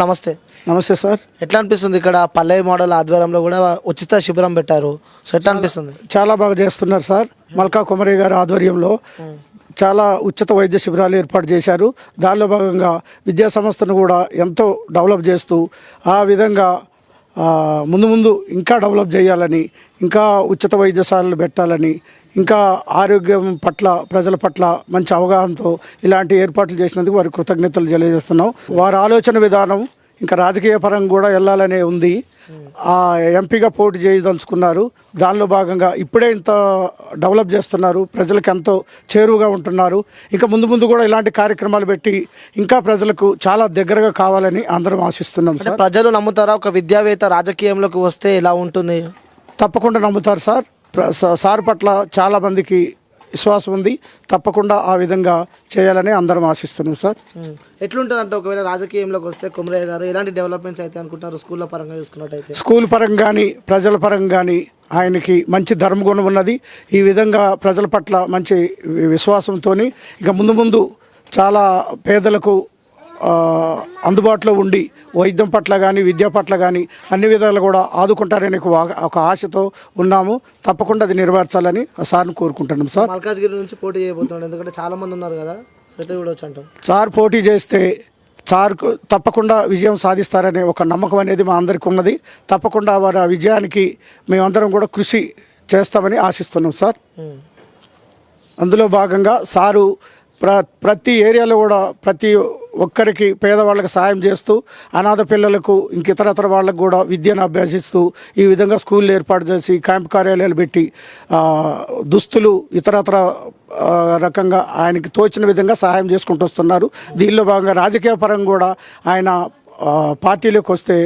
నమస్తే. నమస్తే సార్. ఎట్లా అనిపిస్తుంది ఇక్కడ పల్లె మోడల్ ఆధ్వర్యంలో కూడా ఉచిత శిబిరం పెట్టారు? సో ఎట్లా అనిపిస్తుంది? చాలా బాగా చేస్తున్నారు సార్. మల్కా కుమరయ్య గారి ఆధ్వర్యంలో చాలా ఉచిత వైద్య శిబిరాలు ఏర్పాటు చేశారు. దానిలో భాగంగా విద్యా సంస్థను కూడా ఎంతో డెవలప్ చేస్తూ ఆ విధంగా ముందు ముందు ఇంకా డెవలప్ చేయాలని, ఇంకా ఉచిత వైద్యశాలలు పెట్టాలని, ఇంకా ఆరోగ్యం పట్ల ప్రజల పట్ల మంచి అవగాహనతో ఇలాంటి ఏర్పాట్లు చేసినందుకు వారి కృతజ్ఞతలు తెలియజేస్తున్నాం. వారి ఆలోచన విధానం ఇంకా రాజకీయ పరంగా కూడా వెళ్ళాలనే ఉంది. ఆ ఎంపీగా పోటీ చేయదలుచుకున్నారు. దానిలో భాగంగా ఇప్పుడే ఇంత డెవలప్ చేస్తున్నారు, ప్రజలకు ఎంతో చేరువుగా ఉంటున్నారు. ఇంకా ముందు ముందు కూడా ఇలాంటి కార్యక్రమాలు పెట్టి ఇంకా ప్రజలకు చాలా దగ్గరగా కావాలని అందరం ఆశిస్తున్నాం సార్. ప్రజలు నమ్ముతారా ఒక విద్యావేత్త రాజకీయంలోకి వస్తే ఎలా ఉంటుంది? తప్పకుండా నమ్ముతారు సార్. సార్ పట్ల చాలా మందికి విశ్వాసం ఉంది. తప్పకుండా ఆ విధంగా చేయాలని అందరం ఆశిస్తున్నాం సార్. ఎట్లుంటుంది అంటే ఒకవేళ రాజకీయంలోకి వస్తే కుమరయ్య గారు ఎలాంటి డెవలప్మెంట్స్ అయితే అనుకుంటారు? స్కూళ్ళ పరంగా చూసుకున్నట్టయితే స్కూల్ పరంగా కానీ ప్రజల పరంగా కానీ ఆయనకి మంచి ధర్మగుణం ఉన్నది. ఈ విధంగా ప్రజల పట్ల మంచి విశ్వాసంతో ఇక ముందు ముందు చాలా పేదలకు అందుబాటులో ఉండి వైద్యం పట్ల కానీ విద్య పట్ల కానీ అన్ని విధాలు కూడా ఆదుకుంటారని ఒక ఆశతో ఉన్నాము. తప్పకుండా అది నెరవేర్చాలని సార్ని కోరుకుంటున్నాం సార్. మల్కాజ్గిరి నుంచి పోటీ చేయబోతున్నాడు, ఎందుకంటే చాలా మంది ఉన్నారు కదా, కూడా అంటాం. సార్ పోటీ చేస్తే సార్కు తప్పకుండా విజయం సాధిస్తారనే ఒక నమ్మకం అనేది మా అందరికీ ఉన్నది. తప్పకుండా వారి ఆ విజయానికి మేమందరం కూడా కృషి చేస్తామని ఆశిస్తున్నాం సార్. అందులో భాగంగా సారు ప్రతి ఏరియాలో కూడా ప్రతి ఒక్కరికి పేదవాళ్ళకి సాయం చేస్తూ అనాథ పిల్లలకు ఇంక ఇతరతర వాళ్ళకు కూడా విద్యను అభ్యసిస్తూ ఈ విధంగా స్కూళ్ళు ఏర్పాటు చేసి క్యాంపు కార్యాలయాలు పెట్టి దుస్తులు ఇతరతర రకంగా ఆయనకి తోచిన విధంగా సహాయం చేసుకుంటూ వస్తున్నారు. దీనిలో భాగంగా రాజకీయ పరంగా కూడా ఆయన పార్టీలోకి వస్తే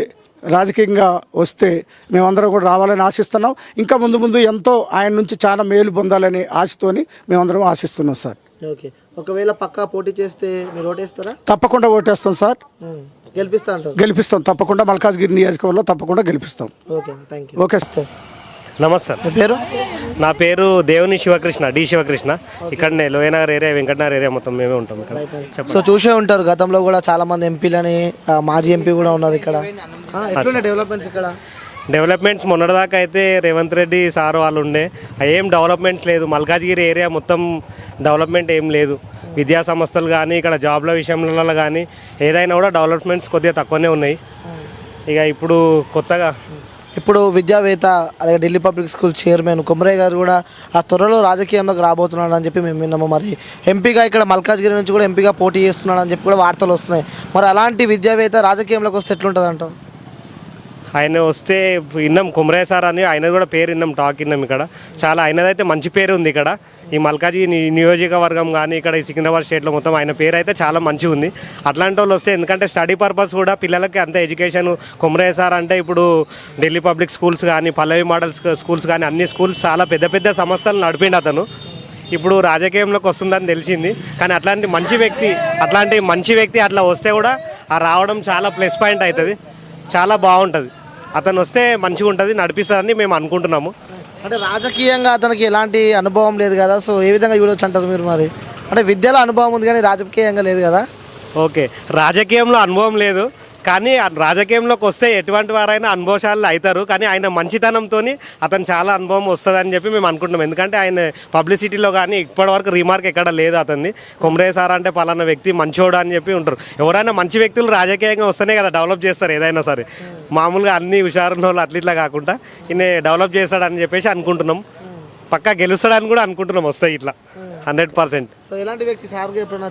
రాజకీయంగా వస్తే మేమందరం కూడా రావాలని ఆశిస్తున్నాం. ఇంకా ముందు ముందు ఎంతో ఆయన నుంచి చాలా మేలు పొందాలని ఆశతోని మేమందరం ఆశిస్తున్నాం సార్. ఓకే, ఒకవేళ పక్కా పోటీ చేస్తే మీరు ఓటేస్తారా? తప్పకుండా ఓటేస్తాం సార్. గెలిపిస్తాం తప్పకుండా. మల్కాజ్గిరి నియోజకవర్గంలో తప్పకుండా గెలిపిస్తాం. Okay sir. నమస్తే సార్. పేరు? నా పేరు దేవుని శివకృష్ణ, డి శివకృష్ణ. ఇక్కడనే లోయనగర్ ఏరియా, వెంకటనగర్ ఏరియా మొత్తం మేమే ఉంటాం ఇక్కడ. సో చూసే ఉంటారు, గతంలో కూడా చాలా మంది ఎంపీలని, మాజీ ఎంపీ కూడా ఉన్నారు ఇక్కడ. డెవలప్మెంట్స్ ఇక్కడ డెవలప్మెంట్స్ మొన్నటిదాకా అయితే రేవంత్ రెడ్డి సార్ వాళ్ళు ఉండే, ఏం డెవలప్మెంట్స్ లేదు. మల్కాజ్గిరి ఏరియా మొత్తం డెవలప్మెంట్ ఏం లేదు. విద్యా సంస్థలు కానీ ఇక్కడ జాబ్ల విషయంలో కానీ ఏదైనా కూడా డెవలప్మెంట్స్ కొద్దిగా తక్కువనే ఉన్నాయి. ఇక ఇప్పుడు విద్యావేత్త అలాగే Delhi public school chairman Kumaraiah గారు కూడా ఆ త్వరలో రాజకీయంలోకి రాబోతున్నాడు అని చెప్పి మేము విన్నాము. మరి ఎంపీగా ఇక్కడ మల్కాజ్గిరి నుంచి కూడా ఎంపీగా పోటీ చేస్తున్నాడు అని చెప్పి కూడా వార్తలు వస్తున్నాయి. మరి అలాంటి విద్యావేత్త రాజకీయంలోకి వస్తే ఎట్లుంటుంది అంటావు? ఆయన వస్తే విన్నాం, కుమరయ్య సార్ అని ఆయన కూడా పేరు విన్నాం, టాక్ విన్నాం. ఇక్కడ చాలా ఆయనదైతే మంచి పేరు ఉంది. ఇక్కడ ఈ మల్కాజ్గిరి నియోజకవర్గం కానీ ఇక్కడ ఈ సికింద్రాబాద్ స్టేట్లో మొత్తం ఆయన పేరు అయితే చాలా మంచిగా ఉంది. అట్లాంటి వాళ్ళు వస్తే, ఎందుకంటే స్టడీ పర్పస్ కూడా పిల్లలకి అంత ఎడ్యుకేషన్. కుమరయ్య సార్ అంటే ఇప్పుడు ఢిల్లీ పబ్లిక్ స్కూల్స్ కానీ పల్లవి మోడల్ స్కూల్స్ కానీ అన్ని స్కూల్స్ చాలా పెద్ద పెద్ద సంస్థలు నడిపిండు అతను. ఇప్పుడు రాజకీయంలోకి వస్తుందని తెలిసింది. కానీ అట్లాంటి మంచి వ్యక్తి అట్లా వస్తే కూడా ఆ రావడం చాలా ప్లస్ పాయింట్ అవుతుంది, చాలా బాగుంటుంది. అతను వస్తే మంచిగా ఉంటుంది, నడిపిస్తారని మేము అనుకుంటున్నాము. అంటే రాజకీయంగా అతనికి ఎలాంటి అనుభవం లేదు కదా, సో ఏ విధంగా చూడవచ్చు అంటారు మీరు? మరి అంటే విద్యలో అనుభవం ఉంది కానీ రాజకీయంగా లేదు కదా. ఓకే, రాజకీయంలో అనుభవం లేదు కానీ రాజకీయంలోకి వస్తే ఎటువంటి వారైనా అనుభవశాలు అవుతారు. కానీ ఆయన మంచితనంతో అతను చాలా అనుభవం వస్తుందని చెప్పి మేము అనుకుంటున్నాం. ఎందుకంటే ఆయన పబ్లిసిటీలో కానీ ఇప్పటివరకు రిమార్క్ ఎక్కడ లేదు అతన్ని. కుమరయ్య సార్ అంటే పలానా వ్యక్తి మంచోడు అని చెప్పి ఉంటారు. ఎవరైనా మంచి వ్యక్తులు రాజకీయంగా వస్తేనే కదా డెవలప్ చేస్తారు ఏదైనా సరే. మామూలుగా అన్ని హుషారున్న వాళ్ళు అట్లా కాకుండా ఈయన డెవలప్ చేస్తాడని చెప్పేసి అనుకుంటున్నాం. పక్కా గెలుస్తాడని కూడా అనుకుంటున్నాం వస్తాయి ఇట్లా 100%. సో ఎలాంటి వ్యక్తి? సార్ని ఎప్పుడైనా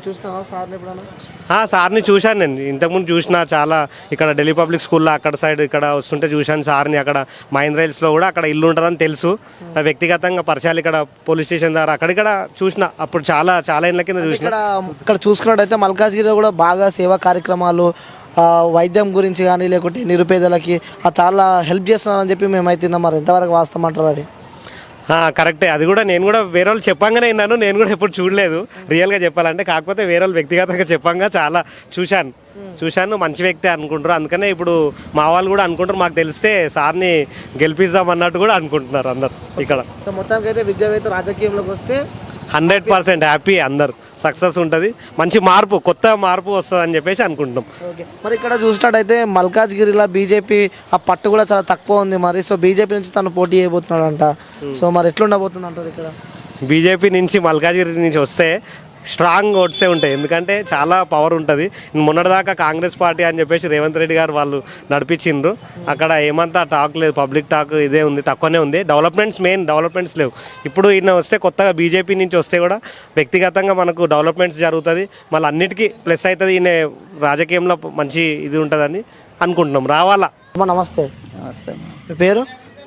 సార్ని చూశాను నేను, ఇంతకుముందు చూసిన చాలా. ఇక్కడ ఢిల్లీ పబ్లిక్ స్కూల్లో అక్కడ సైడ్ ఇక్కడ వస్తుంటే చూశాను సార్ని. అక్కడ మైండ్ రైల్స్లో కూడా అక్కడ ఇల్లు ఉంటుందని తెలుసు. వ్యక్తిగతంగా పరిచయాలు ఇక్కడ పోలీస్ స్టేషన్ ద్వారా అక్కడిక్కడ చూసిన. అప్పుడు చాలా ఏళ్ళ కింద చూసిన. ఇక్కడ చూసుకున్నట్టయితే మల్కాజ్గిరిలో కూడా బాగా సేవా కార్యక్రమాలు, వైద్యం గురించి కానీ లేకుంటే నిరుపేదలకి చాలా హెల్ప్ చేస్తున్నారని చెప్పి మేమైతే మరి ఎంతవరకు వాస్తవమంటారు అది? కరెక్టే, అది కూడా నేను కూడా వేరే వాళ్ళు చెప్పంగానే విన్నాను. నేను కూడా ఎప్పుడు చూడలేదు రియల్గా చెప్పాలంటే. కాకపోతే వేరే వాళ్ళు వ్యక్తిగతంగా చెప్పంగా చాలా చూశాను. మంచి వ్యక్తి అనుకుంటారు. అందుకనే ఇప్పుడు మా వాళ్ళు కూడా అనుకుంటారు, మాకు తెలిస్తే సార్ని గెలిపిద్దాం అన్నట్టు కూడా అనుకుంటున్నారు అందరు ఇక్కడ. సో మొత్తానికి అయితే విద్యావేత్త రాజకీయంలోకి వస్తే 100% హ్యాపీ, అందరు సక్సెస్ ఉంటుంది, మంచి మార్పు, కొత్త మార్పు వస్తుంది అని చెప్పేసి అనుకుంటున్నాం. ఓకే, మరి ఇక్కడ చూసినట్టయితే మల్కాజ్గిరిలో బీజేపీ ఆ పట్టు కూడా చాలా తక్కువ ఉంది మరి. సో బీజేపీ నుంచి తను పోటీ చేయబోతున్నాడు అంట. సో మరి ఎట్లుండబోతుంది అంటారు ఇక్కడ? బీజేపీ నుంచి మల్కాజ్గిరి నుంచి వస్తే స్ట్రాంగ్ ఓట్సే ఉంటాయి, ఎందుకంటే చాలా పవర్ ఉంటుంది. మొన్నటిదాకా కాంగ్రెస్ పార్టీ అని చెప్పేసి రేవంత్ రెడ్డి గారు వాళ్ళు నడిపించిండ్రు, అక్కడ ఏమంతా టాక్ లేదు, పబ్లిక్ టాక్ ఇదే ఉంది, తక్కువనే ఉంది. మెయిన్ డెవలప్మెంట్స్ లేవు. ఇప్పుడు ఈయన వస్తే కొత్తగా బీజేపీ నుంచి వస్తే కూడా వ్యక్తిగతంగా మనకు డెవలప్మెంట్స్ జరుగుతుంది, మళ్ళీ అన్నిటికీ ప్లస్ అవుతుంది. ఈయన రాజకీయంలో మంచి ఇది ఉంటుందని అనుకుంటున్నాం, రావాలా. అమ్మ నమస్తే. నమస్తే. మీ పేరు?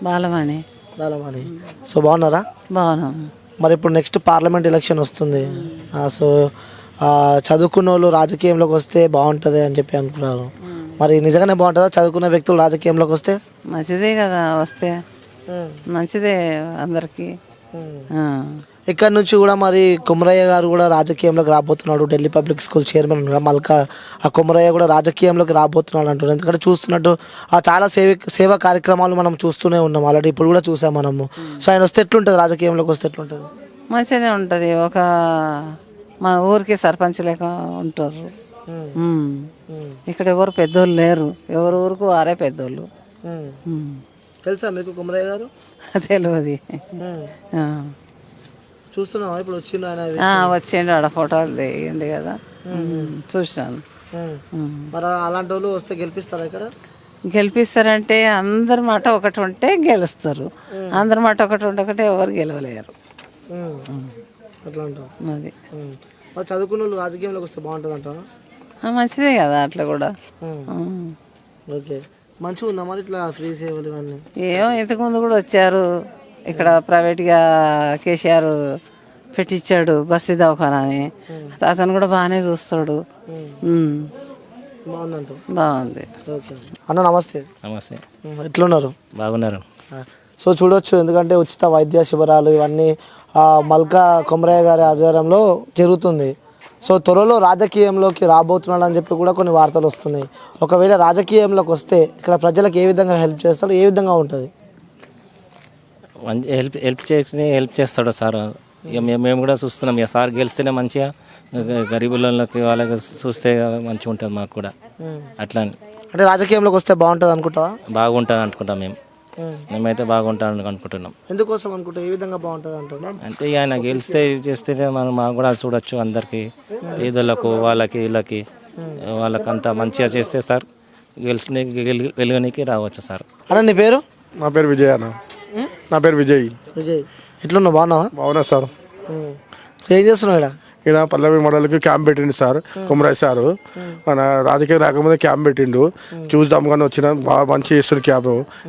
బాలమణి. బాలమణి. సో బాగున్నారా? బాగున్నాం. మరి ఇప్పుడు నెక్స్ట్ పార్లమెంట్ ఎలక్షన్ వస్తుంది. సో చదువుకున్న వాళ్ళు రాజకీయంలోకి వస్తే బాగుంటుంది అని చెప్పి అనుకున్నారు. మరి నిజంగానే బాగుంటుందా చదువుకున్న వ్యక్తులు రాజకీయంలోకి వస్తే? మంచిదే కదా వస్తే, మంచిదే అందరికి. ఇక్కడ నుంచి కూడా మరి కొమరయ్య గారు కూడా రాజకీయంలోకి రాబోతున్నాడు. ఢిల్లీ పబ్లిక్ స్కూల్ చైర్మన్ ఉన్నాడు మల్కా, ఆ కొమరయ్య కూడా రాజకీయంలోకి రాబోతున్నాడు అంటున్నారు. ఎందుకంటే చూస్తున్నట్టు చాలా సేవా కార్యక్రమాలు మనం చూస్తూనే ఉన్నాం ఆల్రెడీ, ఇప్పుడు కూడా చూసాం మనము. సో ఆయన వస్తే ఎట్లుంటుంది, రాజకీయంలోకి వస్తే ఎట్లుంటుంది? మంచిగానే ఉంటుంది. ఒక మన ఊరికి సర్పంచ్ లెక్క ఉంటారు. ఇక్కడ ఎవరు పెద్దోళ్ళు లేరు, ఎవరు ఊరికి వారే పెద్దోళ్ళు. తెలుసా మీకు కొమరయ్య గారు? తెలియదు. చూస్తున్నావా ఇప్పుడు వచ్చిండు ఆయన? వచ్చిండు, ఆడ ఫోటోలు దిగిండు కదా, చూసినాను. మరి అలాంటి వాళ్ళు వస్తే గెలిపిస్తారా ఇక్కడ? గెలిపిస్తారంటే అందరి మాట ఒకటి ఉంటే గెలుస్తారు, అందరి మాట ఒకటి ఉండకంటే ఎవరు గెలవలేరు. అట్లా అంటావు? అది మరి చదువుకున్న వాళ్ళు రాజకీయంలోకి వస్తే బాగుంటుంది అంటావా? మంచిదే కదా అట్లా కూడా. ఓకే, మంచిగా ఉందా మరి ఇట్లా ఫ్రీ సేవలు ఇవన్నీ? ఏమో ఇంతకుముందు కూడా వచ్చారు ఇక్కడ, ప్రైవేట్గా కేసీఆర్ పెట్టించాడు బస్తీ దవాఖానా అని, అతను కూడా బాగానే చూస్తాడు. బాగుందంట. బాగుంది. ఓకే అన్న నమస్తే. నమస్తే. ఎట్లున్నారు? బాగున్నారు. సో చూడొచ్చు, ఎందుకంటే ఉచిత వైద్య శిబిరాలు ఇవన్నీ మల్కా కొమరయ్య గారి ఆధ్వర్యంలో జరుగుతుంది. సో త్వరలో రాజకీయంలోకి రాబోతున్నాడు అని చెప్పి కూడా కొన్ని వార్తలు వస్తున్నాయి. ఒకవేళ రాజకీయంలోకి వస్తే ఇక్కడ ప్రజలకు ఏ విధంగా హెల్ప్ చేస్తాడు, ఏ విధంగా ఉంటుంది? మంచి హెల్ప్ చేస్తాడు సార్. ఇక మేము కూడా చూస్తున్నాం, ఇక సార్ గెలిస్తేనే మంచిగా గరీబులకి వాళ్ళకి చూస్తే మంచిగా ఉంటుంది మాకు కూడా. అట్లా అంటే రాజకీయంలోకి వస్తే బాగుంటుంది అనుకుంటావా? బాగుంటుంది అనుకుంటాం మేమైతే బాగుంటాం అనుకుంటున్నాం. ఎందుకోసం అనుకుంటా, ఏ విధంగా బాగుంటుంది అంటున్నాం అంటే ఇక ఆయన గెలిస్తే చేస్తే మనం మాకు కూడా చూడొచ్చు, అందరికి పేదలకు వాళ్ళకి వీళ్ళకి వాళ్ళకంతా మంచిగా చేస్తే సార్ గెలవనికి రావచ్చు సార్. అన్న నీ పేరు? నా పేరు విజయ్ అన్న. నా పేరు విజయ్. విజయ్, ఎట్లున్నావు? బాగున్నావా? బాగున్నా సార్. ఏం చేస్తున్నావు ఇక్కడ? ఈయన పల్లవి మోడల్కి క్యాంప్ పెట్టిండు సార్ కొమరయ్య సారు. మన రాజకీయం రాకముందే క్యాంప్ పెట్టిండు, చూద్దాం కానీ వచ్చిన బాగా మంచి చేస్తున్నారు క్యాంప్.